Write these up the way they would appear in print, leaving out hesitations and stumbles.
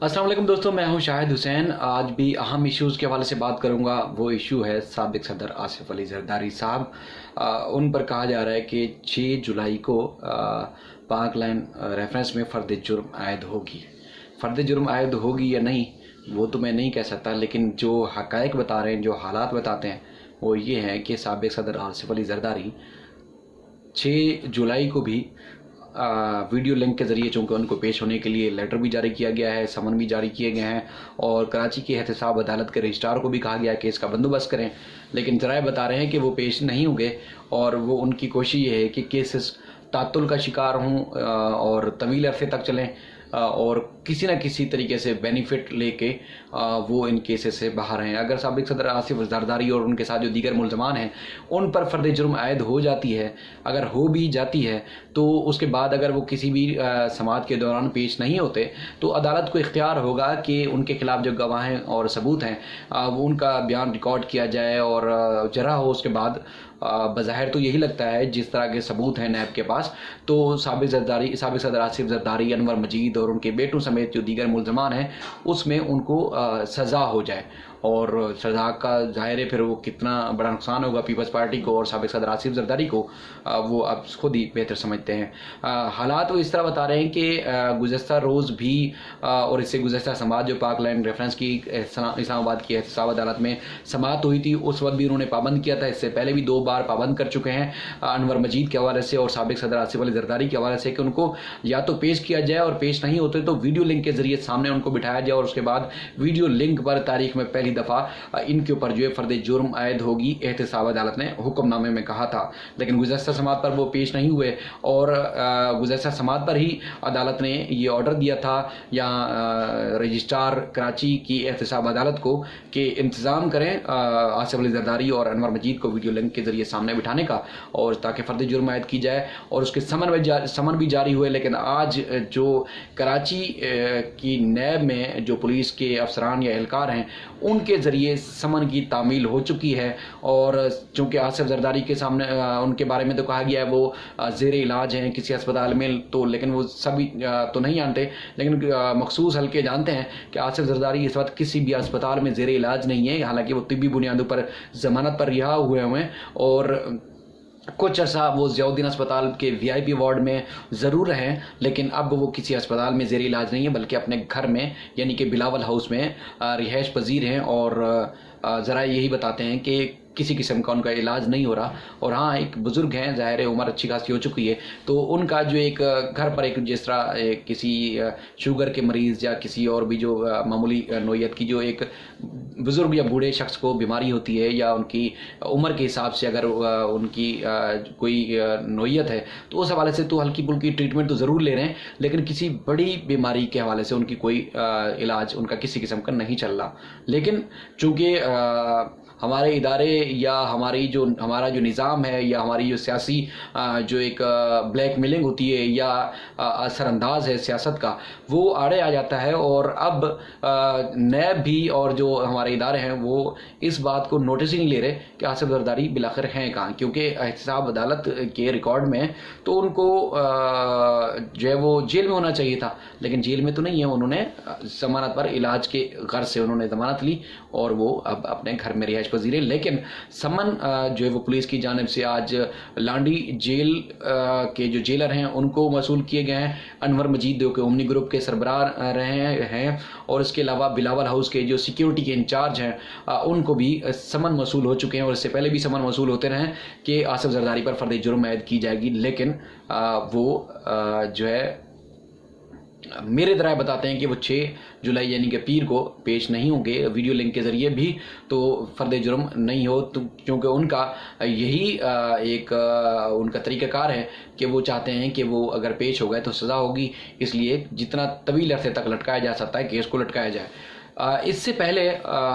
अस्सलाम वालेकुम दोस्तों, मैं हूं शाहिद हुसैन। आज भी अहम इश्यूज़ के हवाले से बात करूंगा। वो इशू है साबिक सदर आसिफ अली जरदारी साहब। उन पर कहा जा रहा है कि 6 जुलाई को पाक लाइन रेफरेंस में फ़र्द जुर्म आयद होगी। फ़र्द जुर्म आयद होगी या नहीं वो तो मैं नहीं कह सकता, लेकिन जो हक़ाइक़ बता रहे हैं, जो हालात बताते हैं, वो ये हैं कि साबिक सदर आसिफ अली जरदारी 6 जुलाई को भी वीडियो लिंक के ज़रिए, चूँकि उनको पेश होने के लिए लेटर भी जारी किया गया है, समन भी जारी किए गए हैं और कराची की एहतसाब अदालत के रजिस्ट्रार को भी कहा गया है कि इसका बंदोबस्त करें, लेकिन ज़राए बता रहे हैं कि वो पेश नहीं होंगे। और वो उनकी कोशिश ये है कि केसेस तातुल का शिकार हों और तवील अरसे तक चलें और किसी न किसी तरीके से बेनिफिट लेके वो इन केसेस से बाहर हैं। अगर साबिक सदर आसिफ जरदारी और उनके साथ जो दीगर मुल्ज़मान हैं उन पर फ़र्द जुर्म आयद हो जाती है, अगर हो भी जाती है तो उसके बाद अगर वो किसी भी समाअत के दौरान पेश नहीं होते तो अदालत को इख्तियार होगा कि उनके खिलाफ जो गवाह और सबूत हैं वो उनका बयान रिकॉर्ड किया जाए और जरा हो उसके बाद बज़ाहिर तो यही लगता है जिस तरह के सबूत हैं नैब के पास, तो साबिक सदर आसिफ जरदारी, अनवर मजीद और उनके बेटों समेत जो दीगर मुल्ज़मान हैं उसमें उनको सज़ा हो जाए। और सज़ा का ज़ाहिर है फिर वो कितना बड़ा नुकसान होगा पीपल्स पार्टी को और साबिक सदर आसिफ जरदारी को, वो अब खुद ही बेहतर समझते हैं। हालात वो इस तरह बता रहे हैं कि गुज़श्ता रोज़ भी और इससे गुज़श्ता समाअत जो पाक लाइन रेफरेंस की इस्लामाबाद की एहतसाब अदालत में समाअत हुई थी उस वक्त भी उन्होंने पाबंद किया था। इससे पहले भी 2 बार पाबंद कर चुके हैं अनवर मजीद के हवाले से और साबिक सदर आसिफ अली जरदारी के हवाले से कि उनको या तो पेश किया जाए और पेश नहीं होते तो वीडियो लिंक के ज़रिए सामने उनको बिठाया जाए और उसके बाद वीडियो लिंक पर तारीख में पहली दफ़ा इनके ऊपर जो है फ़र्द जुर्म आयद होगी, एहतसाब अदालत ने हुक्मनामे में कहा था। लेकिन गुज़श्ता समाअत पर वो पेश नहीं हुए और गुज़श्ता समाअत पर ही अदालत ने ये ऑर्डर दिया था या रजिस्ट्रार कराची की एहतसाब अदालत को कि इंतज़ाम करें आसिफ अली जरदारी और अनवर मजीद को वीडियो लिंक के ज़रिए सामने बिठाने का और ताकि फ़र्द जुर्म आयद की जाए और उसके समन भी जारी हुए। लेकिन आज जो कराची की नैब में जो पुलिस के अफसरान या एहलकार हैं उनके ज़रिए समन की तामील हो चुकी है और चूँकि आसिफ जरदारी के सामने उनके बारे में तो कहा गया है वो ज़ेर इलाज हैं किसी अस्पताल में, तो लेकिन वो सभी तो नहीं जानते, लेकिन मखसूस हल्के जानते हैं कि आसिफ जरदारी इस वक्त किसी भी अस्पताल में ज़ेर इलाज नहीं है, हालांकि वो तिब्बी बुनियादों पर ज़मानत पर रिहा हुए हैं और कुछ अर्सा वो ज़ियाउद्दीन अस्पताल के VIP वार्ड में ज़रूर हैं, लेकिन अब वो किसी अस्पताल में ज़ेर इलाज नहीं है बल्कि अपने घर में यानी कि बिलावल हाउस में रिहाइश पजीर हैं और ज़रा यही बताते हैं कि किसी किस्म का उनका इलाज नहीं हो रहा। और हाँ, एक बुज़ुर्ग हैं, ज़ाहिर है उम्र अच्छी खासी हो चुकी है, तो उनका जो एक घर पर एक जिस तरह किसी शुगर के मरीज़ या किसी और भी जो मामूली नोयत की जो एक बुज़ुर्ग या बूढ़े शख्स को बीमारी होती है या उनकी उम्र के हिसाब से अगर उनकी कोई नोयत है तो उस हवाले से तो हल्की फुल्की ट्रीटमेंट तो ज़रूर ले रहे हैं, लेकिन किसी बड़ी बीमारी के हवाले से उनकी कोई इलाज उनका किसी किस्म का नहीं चल रहा। लेकिन चूँकि हमारे इदारे या हमारा जो निज़ाम है या हमारी जो सियासी जो एक ब्लैक मेलिंग होती है या असरअंदाज है सियासत का, वो आड़े आ जाता है और अब नैब भी और जो हमारे इदारे हैं वो इस बात को नोटिस ही नहीं ले रहे कि आसिफ जरदारी बिलाखिर हैं कहाँ, क्योंकि एहतसाब अदालत के रिकॉर्ड में तो उनको जो है वो जेल में होना चाहिए था, लेकिन जेल में तो नहीं है, उन्होंने ज़मानत पर इलाज के गर्ज से उन्होंने ज़मानत ली और वो अब अपने घर में रिहाइश पजीर है। लेकिन समन जो है वो पुलिस की जानिब से आज लांडी जेल के जो जेलर हैं उनको मसूल किए गए हैं। अनवर मजीद जो कि ओमनी ग्रुप के सरबराह रहे हैं और इसके अलावा बिलावल हाउस के जो सिक्योरिटी के इंचार्ज हैं उनको भी समन मसूल हो चुके हैं और इससे पहले भी समन मसूल होते रहे कि आसिफ जरदारी पर फ़र्द जुर्म आयद की जाएगी, लेकिन वो जो है मेरे दराए बताते हैं कि वो 6 जुलाई यानी कि पीर को पेश नहीं होंगे वीडियो लिंक के ज़रिए भी, तो फ़र्द जुर्म नहीं हो, तो क्योंकि उनका यही एक उनका तरीक़ाकार है कि वो चाहते हैं कि वो अगर पेश हो गए तो सज़ा होगी, इसलिए जितना तवील अरसे तक लटकाया जा सकता है केस को लटकाया जाए। इससे पहले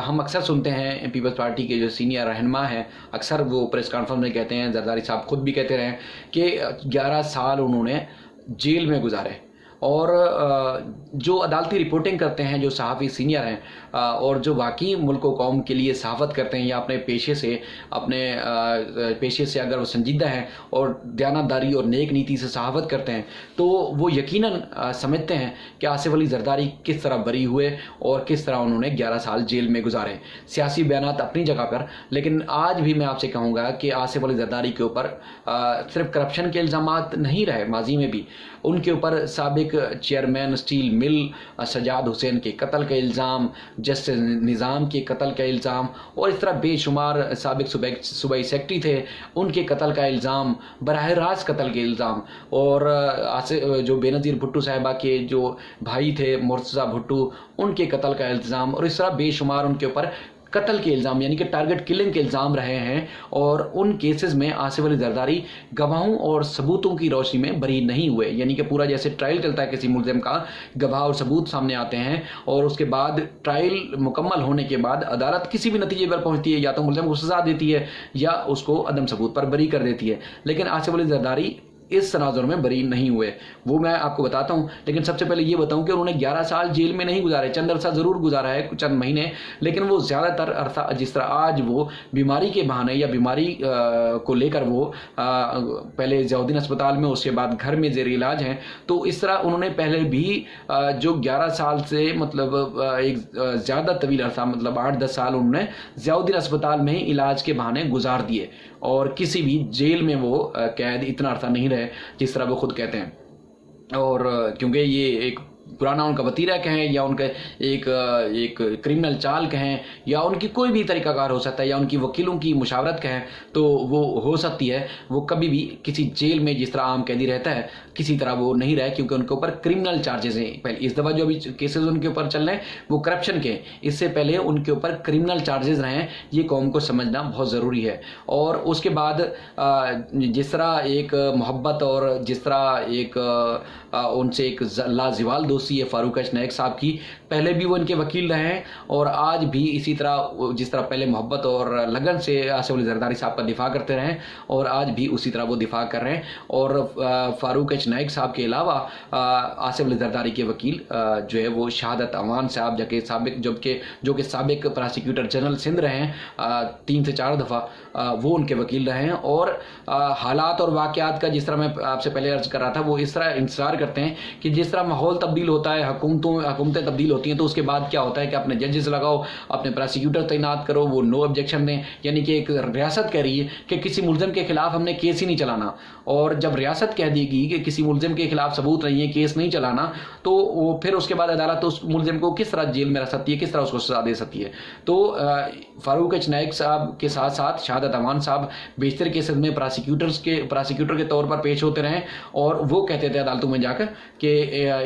हम अक्सर सुनते हैं पीपल्स पार्टी के जो सीनियर रहनुमा हैं अक्सर वो प्रेस कॉन्फ्रेंस में कहते हैं, जरदारी साहब खुद भी कहते रहे कि 11 साल उन्होंने जेल में गुजारे और जो अदालती रिपोर्टिंग करते हैं, जो सहाफ़ी सीनियर हैं और जो बाकी मुल्क व कौम के लिए सहाफ़त करते हैं या अपने पेशे से अगर वो संजीदा हैं और दयानतदारी और नेक नीति से सहाफ़त करते हैं, तो वो यकीनन समझते हैं कि आसिफ अली ज़रदारी किस तरह बरी हुए और किस तरह उन्होंने 11 साल जेल में गुजारे। सियासी बयानात अपनी जगह पर, लेकिन आज भी मैं आपसे कहूँगा कि आसिफ अली ज़रदारी के ऊपर सिर्फ करप्शन के इल्ज़ामात नहीं रहे, माजी में भी उनके ऊपर साबिक chairman steel mill Sajjad Hussain के कत्ल का इल्ज़ाम, जस्टिस निज़ाम के कत्ल का इल्ज़ाम और इस तरह बेशुमार साबिक सूबाई सेक्रेटरी थे, उनके कत्ल का इल्ज़ाम, बराह रास्त कत्ल के इल्ज़ाम, और जो बेनज़ीर भुट्टो साहिबा के जो भाई थे मुर्तज़ा भुट्टो, उनके कत्ल का इल्ज़ाम और इस तरह बेशुमार उनके ऊपर कत्ल के इल्ज़ाम यानी कि टारगेट किलिंग के इल्ज़ाम रहे हैं। और उन केसेस में आसिफ अली ज़रदारी गवाहों और सबूतों की रोशनी में बरी नहीं हुए, यानी कि पूरा जैसे ट्रायल चलता है किसी मुल्ज़िम का, गवाह और सबूत सामने आते हैं और उसके बाद ट्रायल मुकम्मल होने के बाद अदालत किसी भी नतीजे पर पहुंचती है, या तो मुल्ज़िम को सज़ा देती है या उसको अदम सबूत पर बरी कर देती है। लेकिन आसिफ अली ज़रदारी इस तनाजुर में बरी नहीं हुए, वो मैं आपको बताता हूँ। लेकिन सबसे पहले ये बताऊँ कि उन्होंने 11 साल जेल में नहीं गुजारे, चंद अरसा ज़रूर गुजारा है, चंद महीने, लेकिन वो ज़्यादातर अरसा जिस तरह आज वो बीमारी के बहाने या बीमारी को लेकर वो पहले ज़ियाउद्दीन अस्पताल में, उसके बाद घर में ज़ेर इलाज हैं, तो इस तरह उन्होंने पहले भी जो 11 साल से मतलब एक ज़्यादा तवील अरसा, मतलब 8-10 साल उन्होंने ज़ियाउद्दीन अस्पताल में ही इलाज के बहाने गुजार दिए और किसी भी जेल में वो कैद इतना अरसा नहीं रहे जिस तरह वो खुद कहते हैं। और क्योंकि ये एक पुराना उनका वतीरा कहें या उनका एक क्रिमिनल चाल कहें या उनकी कोई भी तरीकाकार हो सकता है या उनकी वकीलों की मुशावरत कहें, तो वो हो सकती है वो कभी भी किसी जेल में जिस तरह आम कैदी रहता है किसी तरह वो नहीं रहे, क्योंकि उनके ऊपर क्रिमिनल चार्जेस हैं। पहले इस दफ़ा जो अभी केसेस उनके ऊपर चल रहे हैं वो करप्शन के, इससे पहले उनके ऊपर क्रिमिनल चार्जेस रहे हैं, ये कौम को समझना बहुत ज़रूरी है। और उसके बाद जिस तरह एक मोहब्बत और जिस तरह एक उनसे एक लाजिवाल दोस्ती है फारूक नायक साहब की, पहले भी वो इनके वकील रहे हैं और आज भी इसी तरह जिस तरह पहले मोहब्बत और लगन से आसिफ अली ज़रदारी साहब का दिफा करते रहे और आज भी उसी तरह वो दिफा कर रहे हैं। और फारूक नायक साहब के अलावा आसिफ अली ज़रदारी के वकील जो है वो शहादत अवान साहब जो कि साबिक प्रोसिक्यूटर जनरल सिंध रहे हैं 3 से 4 दफ़ा, वो उनके वकील रहे हैं। और हालात और वाक़यात का जिस तरह मैं आपसे पहले अर्ज कर रहा था, वो इस तरह इंतज़ार करते हैं कि जिस तरह माहौल तब्दील होता है, हुकूमतें तब्दील होती हैं, तो उसके बाद क्या होता है कि अपने जजेस लगाओ, अपने प्रोसिक्यूटर तैनात करो, वो नो ऑब्जेक्शन दें। यानी कि एक रियासत कह रही है कि किसी मुल्ज़िम के खिलाफ हमने केस ही नहीं चलाना, और जब रियासत कह देगी कि किसी मुल्ज़िम के खिलाफ सबूत नहीं है, केस नहीं चलाना, तो वो फिर उसके बाद अदालत उस मुल्ज़िम को किस तरह जेल में रख सकती है, किस तरह उसको सजा दे सकती है। तो फारूक नायक साहब के साथ साथ शहादत अवान साहब बेशतर केसेस में प्रोसिक्यूटर के तौर पर पेश होते रहे और वो कहते थे अदालतों में जाकर कि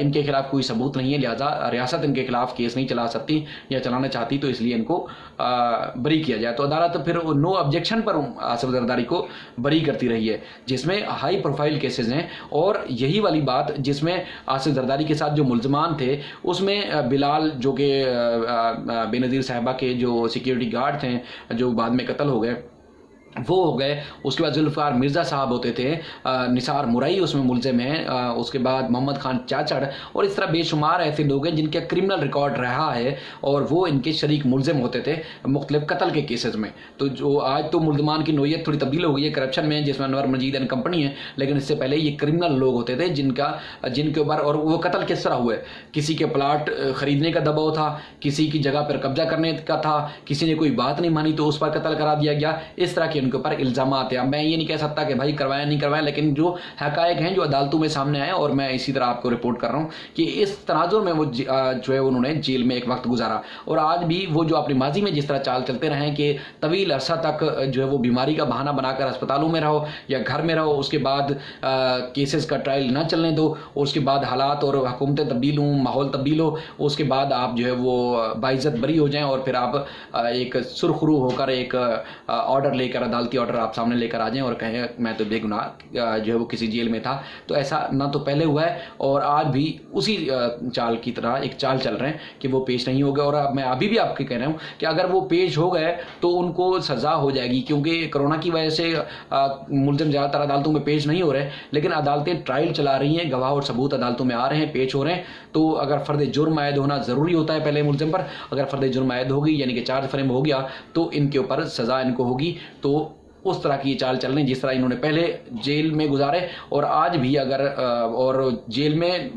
इनके खिलाफ कोई सबूत नहीं है, लिहाजा रियासत इनके खिलाफ केस नहीं चला सकती या चलाना चाहती, तो इसलिए इनको बरी किया जाए। तो अदालत फिर नो ऑब्जेक्शन पर आसिफ ज़रदारी को बरी करती रही है, जिसमें हाई प्रोफाइल केसेस हैं। और यही वाली बात जिसमें आसिफ ज़रदारी के साथ जो मुल्ज़मान थे, उसमें बिलाल जो कि बेनज़ीर साहिबा के जो सिक्योरिटी गार्ड थे जो बाद में कत्ल हो गए, वो हो गए। उसके बाद जुल्फ़िकार मिर्ज़ा साहब होते थे, निसार मुरई उसमें मुल्ज़िम हैं, उसके बाद मोहम्मद खान चाचड़, और इस तरह बेशुमार ऐसे लोग हैं जिनका क्रिमिनल रिकॉर्ड रहा है और वो इनके शरीक मुल्ज़िम होते थे मुख्तलिफ कत्ल के केसेस में। तो जो आज तो मुल्ज़मान की नोयत थोड़ी तब्दील हो गई है करप्शन में, जिसमें अनवर मजीद एंड कंपनी है, लेकिन इससे पहले ये क्रिमिनल लोग होते थे जिनके ऊपर, और वो कत्ल किस तरह हुए, किसी के प्लाट ख़रीदने का दबाव था, किसी की जगह पर कब्जा करने का था, किसी ने कोई बात नहीं मानी तो उस पर कत्ल करा दिया गया, इस तरह के उनके ऊपर इल्जाम आते हैं। मैं ये नहीं कह सकता कि भाई करवाया नहीं करवाया, लेकिन जो हकायक हैं जो अदालतों में सामने आए, और मैं इसी तरह आपको रिपोर्ट कर रहा हूँ कि इस तनाजुर में वो जो है उन्होंने जेल में एक वक्त गुजारा। और आज भी वो जो अपनी माजी में जिस तरह चाल चलते रहे कि तवील अरसा तक जो है वो बीमारी का बहाना बनाकर अस्पतालों में रहो या घर में रहो, उसके बाद केसेस का ट्रायल ना चलने दो, उसके बाद हालात और हुकूमतें तब्दील हों, माहौल तब्दील हो, उसके बाद आप जो है वो बाइज्जत बरी हो जाएं और फिर आप एक सुरखरू होकर एक ऑर्डर लेकर अदालती ऑर्डर आप सामने लेकर आ जाएं और कहें मैं तो बेगुनाह जो है वो किसी जेल में था। तो ऐसा ना तो पहले हुआ है और आज भी उसी चाल की तरह एक चाल चल रहे हैं कि वो पेश नहीं हो गए। और मैं अभी भी आपके कह रहा हूँ कि अगर वो पेश हो गए तो उनको सजा हो जाएगी, क्योंकि कोरोना की वजह से मुलजिम ज़्यादातर अदालतों में पेश नहीं हो रहे, लेकिन अदालतें ट्रायल चला रही हैं, गवाह और सबूत अदालतों में आ रहे हैं, पेश हो रहे हैं। तो अगर फर्द जुर्म आयद होना ज़रूरी होता है पहले मुलजिम पर, अगर फर्द जुर्म आयद होगी यानी कि चार्ज फ्रेम हो गया तो इनके ऊपर सज़ा इनको होगी। तो उस तरह की चाल चल रही जिस तरह इन्होंने पहले जेल में गुजारे और आज भी अगर और जेल में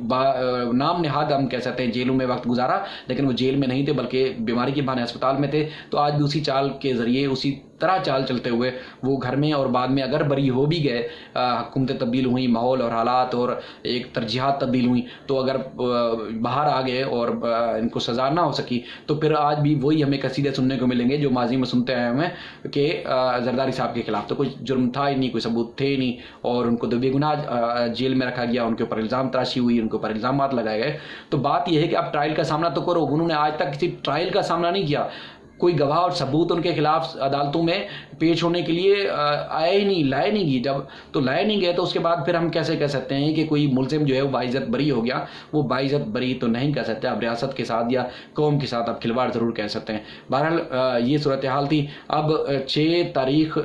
नाम नेहाद हम कह सकते हैं जेलों में वक्त गुजारा, लेकिन वो जेल में नहीं थे बल्कि बीमारी के बहाने अस्पताल में थे। तो आज भी उसी चाल के ज़रिए उसी तरह चाल चलते हुए वो घर में और बाद में अगर बरी हो भी गए, हुकूमतें तब्दील हुई, माहौल और हालात और एक तरजीहात तब्दील हुई, तो अगर बाहर आ गए और इनको सज़ा ना हो सकी तो फिर आज भी वही हमें कसीदे सुनने को मिलेंगे जो माजी में सुनते आए हमें कि जरदारी साहब के खिलाफ तो कोई जुर्म था ही नहीं, कोई सबूत थे ही नहीं और उनको तो बेगुनाह जेल में रखा गया, उनके ऊपर इल्ज़ाम तराशी हुई, उनके ऊपर इल्ज़ामात लगाए गए। तो बात यह है कि आप ट्रायल का सामना तो करो। उन्होंने आज तक किसी ट्रायल का सामना नहीं किया, कोई गवाह और सबूत उनके खिलाफ अदालतों में पेश होने के लिए आए ही नहीं, लाए नहीं गए। जब तो लाए नहीं गए तो उसके बाद फिर हम कैसे कह सकते हैं कि कोई मुलजिम जो है वो बाइज्जत बरी हो गया? वो बाइज्जत बरी तो नहीं कह सकते, आप रियासत के साथ या कौम के साथ आप खिलवाड़ ज़रूर कह सकते हैं। बहरहाल ये सूरत हाल थी। अब 6 तारीख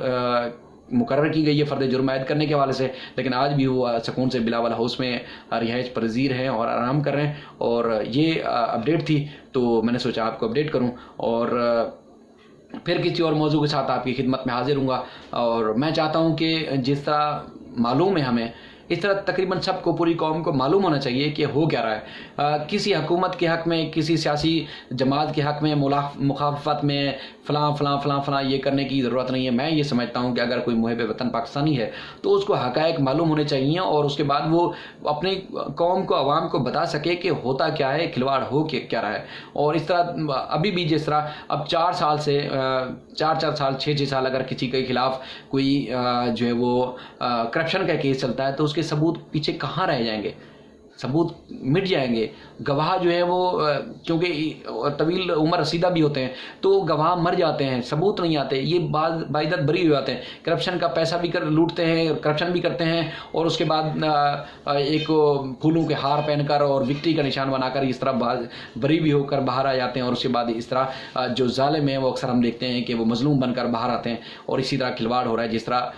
मुकर्रर की गई है फ़र्द जुर्म आयद करने के हवाले से, लेकिन आज भी वो सुकून से बिलावल हाउस में रिहाइश पज़ीर हैं और आराम कर रहे हैं। और ये अपडेट थी तो मैंने सोचा आपको अपडेट करूं और फिर किसी और मौजू के साथ आपकी खिदमत में हाजिर हूँगा। और मैं चाहता हूँ कि जिस तरह मालूम है हमें, इस तरह तकरीबन सबको, पूरी कौम को मालूम होना चाहिए कि हो क्या रहा है। किसी हुकूमत के हक़ में, किसी सियासी जमात के हक़ में, मुखाफ़त में फ़लाँ ये करने की ज़रूरत नहीं है। मैं ये समझता हूँ कि अगर कोई मुहिब वतन पाकिस्तानी है तो उसको हक़ाइक़ मालूम होने चाहिए और उसके बाद वो अपनी कौम को, अवाम को बता सके कि होता क्या है, खिलवाड़ हो क्या रहा है। और इस तरह अभी भी जिस तरह अब 4 साल से 4 साल 6 साल अगर किसी के खिलाफ कोई जो है वो करप्शन का केस चलता है तो उसके सबूत पीछे कहाँ रह जाएंगे? सबूत मिट जाएंगे। गवाह जो है वो क्योंकि तवील उम्र रसीदा भी होते हैं तो गवाह मर जाते हैं, सबूत नहीं आते, ये बाइज्जत बरी हो जाते हैं। करप्शन का पैसा भी लूटते हैं, करप्शन भी करते हैं और उसके बाद एक फूलों के हार पहनकर और विक्ट्री का निशान बनाकर इस तरह बरी भी होकर बाहर आ जाते हैं। और उसके बाद इस तरह जो जालिम है वो अक्सर हम देखते हैं कि वो मजलूम बनकर बाहर आते हैं और इसी तरह खिलवाड़ हो रहा है। जिस तरह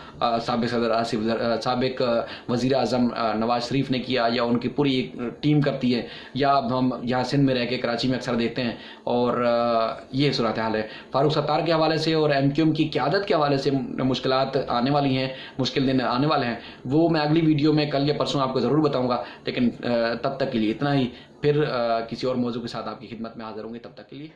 साबिक वज़ीर आज़म नवाज शरीफ ने किया या उनकी पूरी एक टीम करती है, या हम यहाँ सिंध में रह के कराची में अक्सर देखते हैं। और ये सूरत हाल है। फारूक सत्तार के हवाले से और MQM की क़यादत के हवाले से मुश्किलात आने वाली हैं, मुश्किल दिन आने वाले हैं, वो मैं अगली वीडियो में कल या परसों आपको ज़रूर बताऊँगा। लेकिन तब तक के लिए इतना ही, फिर किसी और मौजू के साथ आपकी खिदमत में हाज़िर होंगे। तब तक के लिए